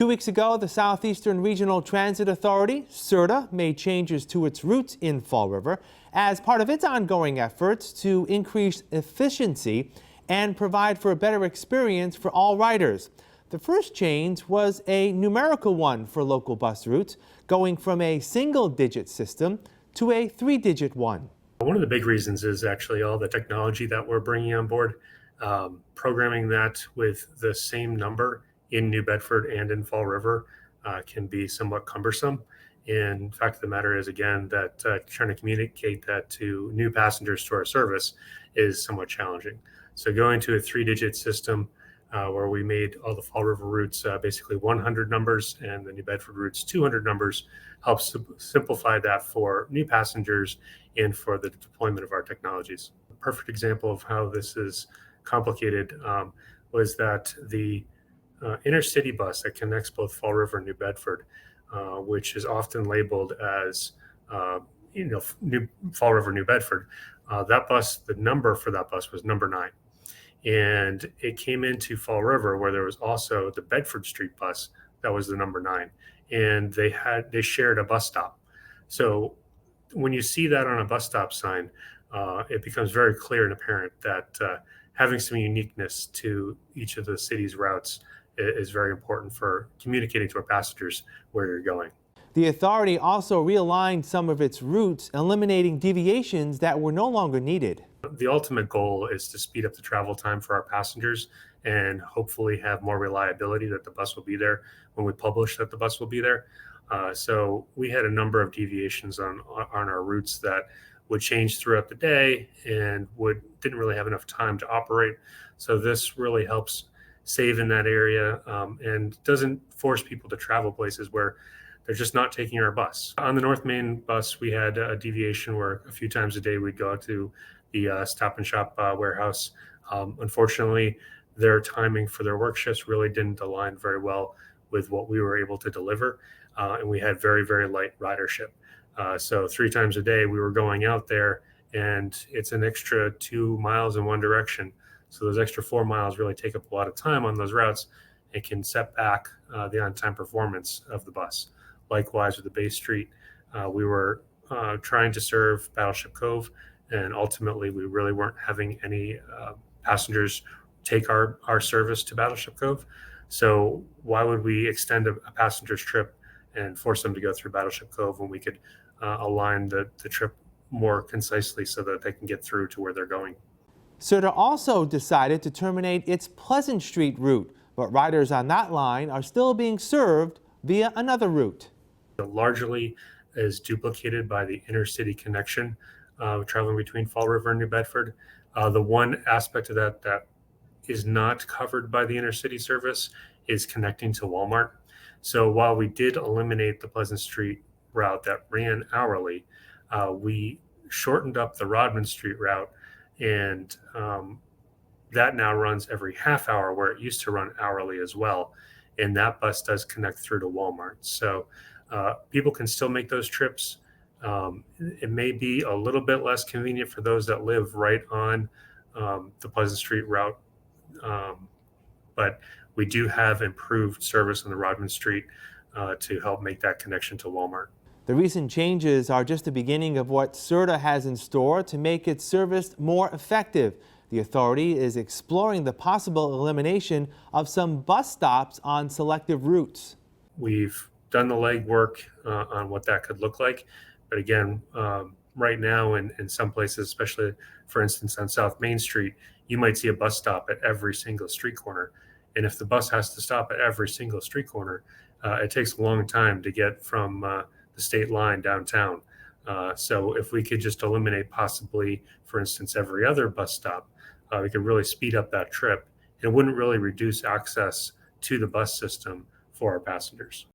2 weeks ago, the Southeastern Regional Transit Authority, SRTA, made changes to its routes in Fall River as part of its ongoing efforts to increase efficiency and provide for a better experience for all riders. The first change was a numerical one for local bus routes, going from a single-digit system to a three-digit one. One of the big reasons is actually all the technology that we're bringing on board. Programming that with the same number in New Bedford and in Fall River can be somewhat cumbersome. And the fact of the matter is, again, that trying to communicate that to new passengers to our service is somewhat challenging. So going to a three-digit system where we made all the Fall River routes basically 100 numbers and the New Bedford routes 200 numbers helps simplify that for new passengers and for the deployment of our technologies. A perfect example of how this is complicated was that the intercity bus that connects both Fall River and New Bedford, which is often labeled as Fall River, New Bedford, that bus, the number for that bus was number 9. And it came into Fall River where there was also the Bedford Street bus that was the number 9, and they shared a bus stop. So when you see that on a bus stop sign, it becomes very clear and apparent that having some uniqueness to each of the city's routes is very important for communicating to our passengers where you're going. The authority also realigned some of its routes, eliminating deviations that were no longer needed. The ultimate goal is to speed up the travel time for our passengers and hopefully have more reliability that the bus will be there when we publish that the bus will be there. So we had a number of deviations on our routes that would change throughout the day and didn't really have enough time to operate. So this really helps save in that area and doesn't force people to travel places where they're just not taking our bus. On the North Main bus, we had a deviation where a few times a day we'd go to the Stop and Shop warehouse. Unfortunately, their timing for their work shifts really didn't align very well with what we were able to deliver. And we had very, very light ridership. So 3 times a day we were going out there, and it's an extra 2 miles in one direction. So those extra 4 miles really take up a lot of time on those routes and can set back the on-time performance of the bus. Likewise with the Bay Street, we were trying to serve Battleship Cove, and ultimately we really weren't having any passengers take our service to Battleship Cove. So why would we extend a passenger's trip and force them to go through Battleship Cove when we could align the trip more concisely so that they can get through to where they're going? SRTA also decided to terminate its Pleasant Street route, but riders on that line are still being served via another route. It largely is duplicated by the intercity connection traveling between Fall River and New Bedford. The one aspect of that is not covered by the intercity service is connecting to Walmart. So while we did eliminate the Pleasant Street route that ran hourly, we shortened up the Rodman Street route, and that now runs every half hour where it used to run hourly as well. And that bus does connect through to Walmart. So people can still make those trips. It may be a little bit less convenient for those that live right on the Pleasant Street route, but we do have improved service on the Rodman Street to help make that connection to Walmart. The recent changes are just the beginning of what SRTA has in store to make its service more effective. The authority is exploring the possible elimination of some bus stops on selective routes. We've done the legwork on what that could look like. But again, right now in some places, especially for instance on South Main Street, you might see a bus stop at every single street corner. And if the bus has to stop at every single street corner, it takes a long time to get from the state line downtown. So if we could just eliminate possibly, for instance, every other bus stop, we could really speed up that trip. It wouldn't really reduce access to the bus system for our passengers.